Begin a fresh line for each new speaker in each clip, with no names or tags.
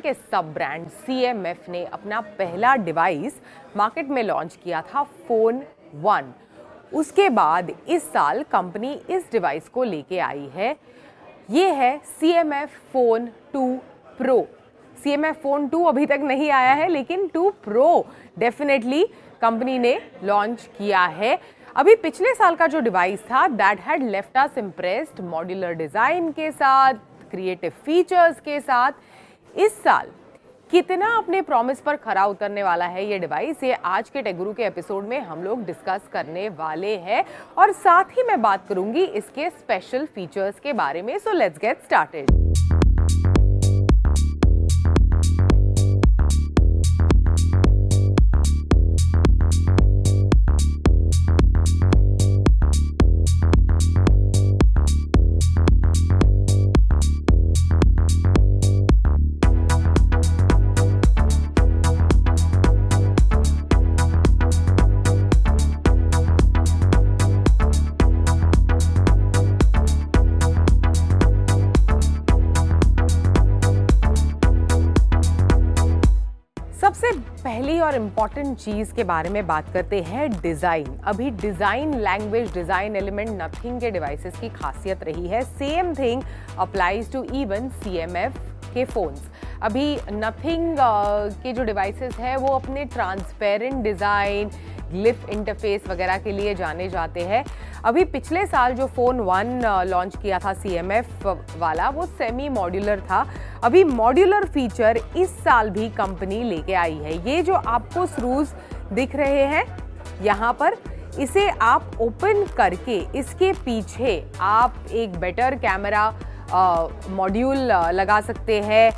के सब brand CMF ने अपना पहला डिवाइस मार्केट में लॉन्च किया था फोन 1। उसके बाद इस साल कंपनी इस डिवाइस को लेके आई है। ये है CMF phone 2 pro. CMF phone 2 अभी तक नहीं आया है, लेकिन 2 प्रो डेफिनेटली कंपनी ने लॉन्च किया है। अभी पिछले साल का जो डिवाइस था that had left us impressed modular design के साथ, क्रिएटिव फीचर्स के साथ। इस साल कितना अपने प्रॉमिस पर खरा उतरने वाला है ये डिवाइस, ये आज के टेक गुरु के एपिसोड में हम लोग डिस्कस करने वाले हैं और साथ ही मैं बात करूंगी इसके स्पेशल फीचर्स के बारे में। So let's get started. सबसे पहली और इम्पॉर्टेंट चीज के बारे में बात करते हैं डिजाइन। अभी design language, design element Nothing के डिवाइसेस की खासियत रही है। Same thing applies to even CMF के फोन्स। अभी नथिंग के जो डिवाइसेस है वो अपने ट्रांसपेरेंट डिजाइन, ग्लिफ इंटरफेस वगैरह के लिए जाने जाते हैं। अभी पिछले साल जो फोन 1 लॉन्च किया था CMF वाला, वो सेमी मॉड्यूलर था। अभी मॉड्यूलर फीचर इस साल भी कंपनी लेके आई है। ये जो आपको स्क्रूज दिख रहे हैं यहाँ पर, इसे आप ओपन करके इसके पीछे आप एक बेटर कैमरा मॉड्यूल लगा सकते हैं।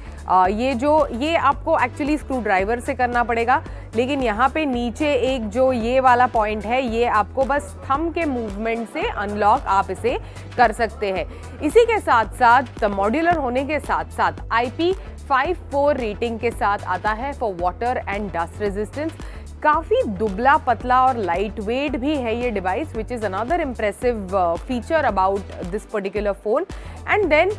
ये आपको एक्चुअली स्क्रू ड्राइवर से करना पड़ेगा, लेकिन यहाँ पे नीचे एक जो ये वाला पॉइंट है, ये आपको बस थंब के मूवमेंट से अनलॉक आप इसे कर सकते हैं। इसी के साथ साथ मॉड्यूलर होने के साथ साथ IP54 रेटिंग के साथ आता है for water and dust resistance. काफ़ी दुबला पतला और लाइट वेट भी है ये device, which is another impressive feature about this particular phone. And then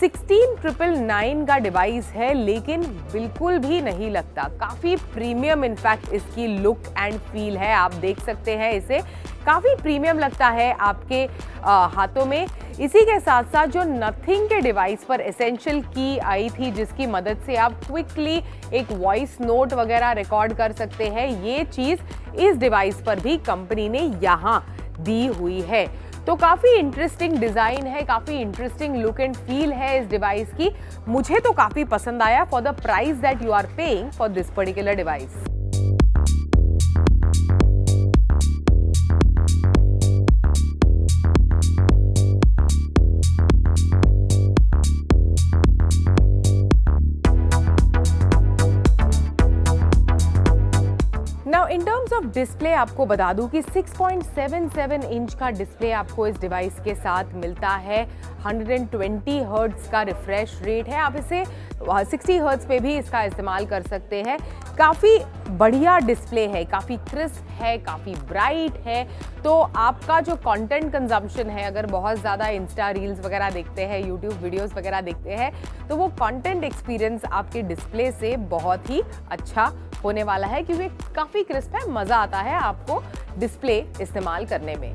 16999 का डिवाइस है, लेकिन बिल्कुल भी नहीं लगता। काफ़ी प्रीमियम इनफैक्ट इसकी लुक एंड फील है। आप देख सकते हैं इसे, काफ़ी प्रीमियम लगता है आपके हाथों में। इसी के साथ साथ जो नथिंग के डिवाइस पर एसेंशियल की आई थी, जिसकी मदद से आप क्विकली एक वॉइस नोट वगैरह रिकॉर्ड कर सकते हैं, ये चीज़ इस डिवाइस पर भी कंपनी ने यहाँ दी हुई है। तो काफ़ी इंटरेस्टिंग डिज़ाइन है, काफ़ी इंटरेस्टिंग लुक एंड फील है इस डिवाइस की। मुझे तो काफ़ी पसंद आया for the price that you are paying for this particular device. In terms of display आपको बता दूं कि 6.77 इंच का डिस्प्ले आपको इस डिवाइस के साथ मिलता है। 120 हर्ट्ज का रिफ्रेश रेट है। आप इसे 60 हर्ट्ज पे भी इसका इस्तेमाल कर सकते हैं। काफ़ी बढ़िया डिस्प्ले है, काफ़ी क्रिस्प है, काफ़ी ब्राइट है। तो आपका जो कंटेंट कंजम्पशन है, अगर बहुत ज़्यादा इंस्टा रील्स वगैरह देखते हैं, यूट्यूब वीडियोस वगैरह देखते हैं, तो वो कंटेंट एक्सपीरियंस आपके डिस्प्ले से बहुत ही अच्छा होने वाला है, क्योंकि काफ़ी क्रिस्प है। मज़ा आता है आपको डिस्प्ले इस्तेमाल करने में।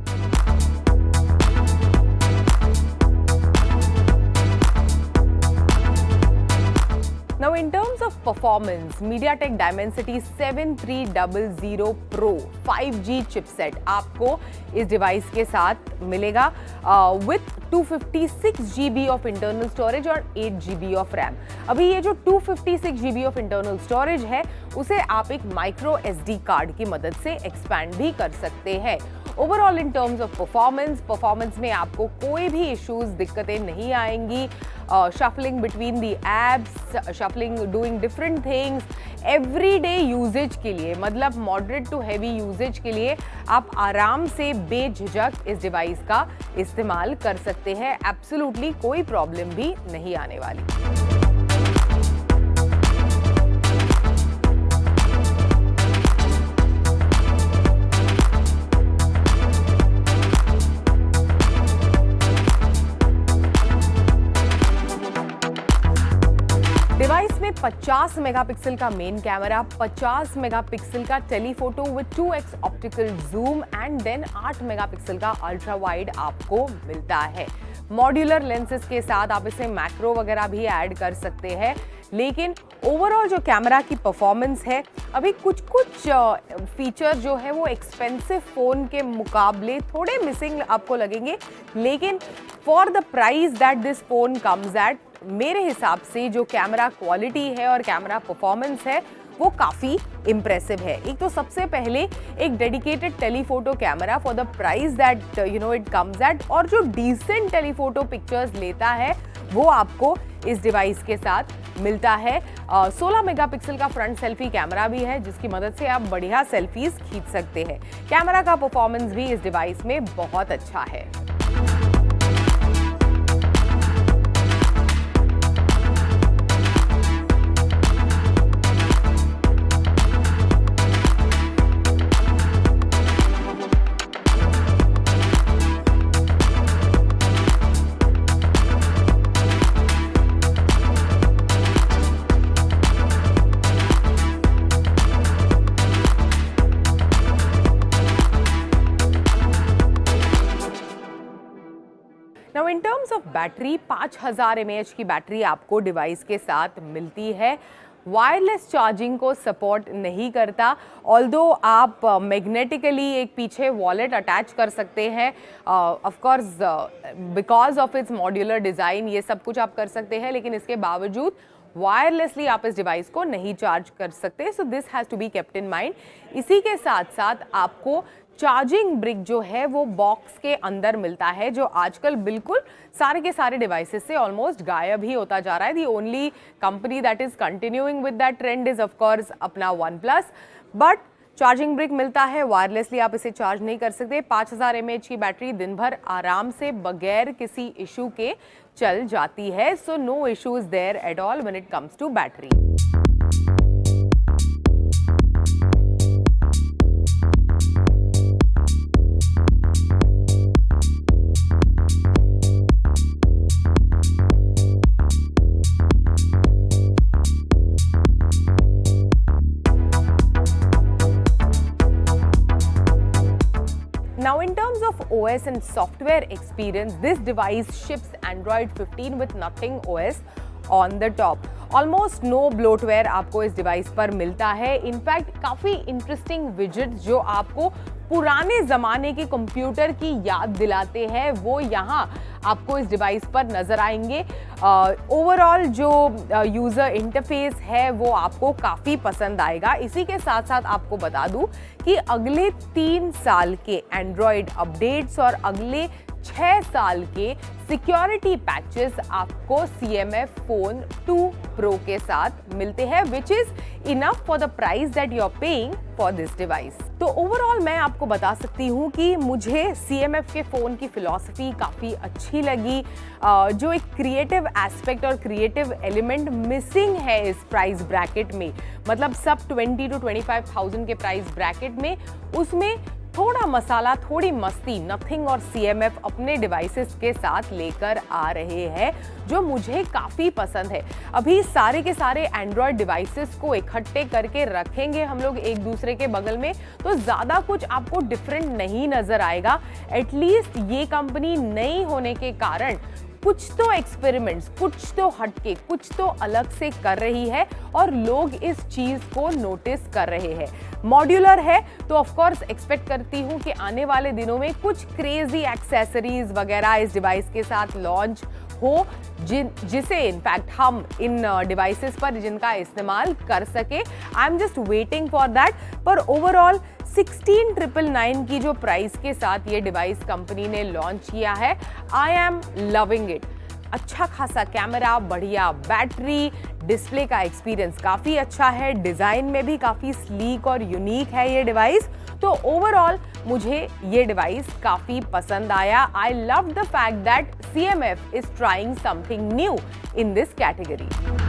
Now in terms of performance, MediaTek Dimensity 7300 Pro 5G chipset आपको इस डिवाइस के साथ मिलेगा with 256 GB of internal storage और 8 GB of RAM। अभी ये जो 256 GB of internal storage है, उसे आप एक माइक्रो SD कार्ड की मदद से एक्सपैंड भी कर सकते हैं। Overall in terms of performance में आपको कोई भी इश्यूज, दिक्कतें नहीं आएंगी। Shuffling between the apps, shuffling, doing different things, everyday usages के लिए, मतलब मॉडरेट टू हैवी यूजेज के लिए आप आराम से बेझिझक इस डिवाइस का इस्तेमाल कर सकते हैं। एब्सोल्युटली कोई प्रॉब्लम भी नहीं आने वाली। डिवाइस में 50 मेगापिक्सल का मेन कैमरा, 50 मेगापिक्सल का telephoto with 2x optical zoom and then 8 megapixel का अल्ट्रा वाइड आपको मिलता है। मॉड्यूलर लेंसेज के साथ आप इसे मैक्रो वगैरह भी ऐड कर सकते हैं, लेकिन ओवरऑल जो कैमरा की परफॉर्मेंस है, अभी कुछ फीचर जो है वो एक्सपेंसिव फ़ोन के मुकाबले थोड़े मिसिंग आपको लगेंगे, लेकिन for the price that this phone comes at, मेरे हिसाब से जो कैमरा क्वालिटी है और कैमरा परफॉर्मेंस है वो काफ़ी इम्प्रेसिव है। एक तो सबसे पहले एक dedicated telephoto camera for the price that it comes at, और जो डिसेंट टेलीफोटो पिक्चर्स लेता है वो आपको इस डिवाइस के साथ मिलता है। 16 मेगापिक्सल का फ्रंट सेल्फी कैमरा भी है, जिसकी मदद से आप बढ़िया सेल्फीज खींच सकते हैं। कैमरा का परफॉर्मेंस भी इस डिवाइस में बहुत अच्छा है। Now in terms of battery, 5000 mAh की बैटरी आपको डिवाइस के साथ मिलती है। वायरलेस चार्जिंग को सपोर्ट नहीं करता, ऑल्दो आप मैग्नेटिकली एक पीछे वॉलेट अटैच कर सकते हैं। Of course because of its modular design ये सब कुछ आप कर सकते हैं, लेकिन इसके बावजूद वायरलेसली आप इस डिवाइस को नहीं चार्ज कर सकते। So this has to be kept in mind. इसी के साथ साथ आपको चार्जिंग ब्रिक जो है वो बॉक्स के अंदर मिलता है, जो आजकल बिल्कुल सारे के सारे डिवाइसेस से ऑलमोस्ट गायब ही होता जा रहा है। The only company that is continuing with that trend is of course अपना OnePlus, बट चार्जिंग ब्रिक मिलता है, वायरलेसली आप इसे चार्ज नहीं कर सकते। 5000 mAh की बैटरी दिन भर आराम से बगैर किसी इशू के चल जाती है। So no issues there at all when it comes to battery. Now in terms of OS and software experience, this device ships Android 15 with Nothing OS on the top. Almost no bloatware आपको इस device पर मिलता है। In fact काफ़ी interesting widgets जो आपको पुराने ज़माने के कंप्यूटर की याद दिलाते हैं वो यहाँ आपको इस डिवाइस पर नज़र आएंगे। ओवरऑल जो यूज़र इंटरफेस है वो आपको काफ़ी पसंद आएगा। इसी के साथ साथ आपको बता दूँ कि अगले 3 साल के एंड्रॉयड अपडेट्स और अगले 6 साल के सिक्योरिटी पैचेस आपको CMF फोन 2 Pro के साथ मिलते हैं, which is enough for the price that you are paying for this device. तो ओवरऑल मैं आपको बता सकती हूँ कि मुझे CMF के फ़ोन की फिलॉसफी काफ़ी अच्छी लगी। जो एक क्रिएटिव एस्पेक्ट और क्रिएटिव एलिमेंट मिसिंग है इस प्राइस ब्रैकेट में, मतलब सब 20 to 25,000 के प्राइस ब्रैकेट में, उसमें थोड़ा मसाला, थोड़ी मस्ती नथिंग और CMF अपने डिवाइसेस के साथ लेकर आ रहे हैं, जो मुझे काफ़ी पसंद है। अभी सारे के सारे एंड्रॉयड डिवाइसेस को इकट्ठे करके रखेंगे हम लोग एक दूसरे के बगल में, तो ज़्यादा कुछ आपको डिफरेंट नहीं नज़र आएगा। एटलीस्ट ये कंपनी नई होने के कारण कुछ तो एक्सपेरिमेंट्स, कुछ तो हटके, कुछ तो अलग से कर रही है और लोग इस चीज़ को नोटिस कर रहे हैं। मॉड्यूलर है तो ऑफ कोर्स एक्सपेक्ट करती हूँ कि आने वाले दिनों में कुछ क्रेजी एक्सेसरीज वगैरह इस डिवाइस के साथ लॉन्च हो, जिसे इनफैक्ट हम इन डिवाइसेस पर जिनका इस्तेमाल कर सके। I am just waiting for that. पर ओवरऑल 16,999 की जो प्राइस के साथ ये डिवाइस कंपनी ने लॉन्च किया है, आई एम लविंग इट। अच्छा खासा कैमरा, बढ़िया बैटरी, डिस्प्ले का एक्सपीरियंस काफ़ी अच्छा है, डिज़ाइन में भी काफ़ी स्लीक और यूनिक है ये डिवाइस। तो ओवरऑल मुझे ये डिवाइस काफ़ी पसंद आया। I love the fact that CMF is trying something new in this category.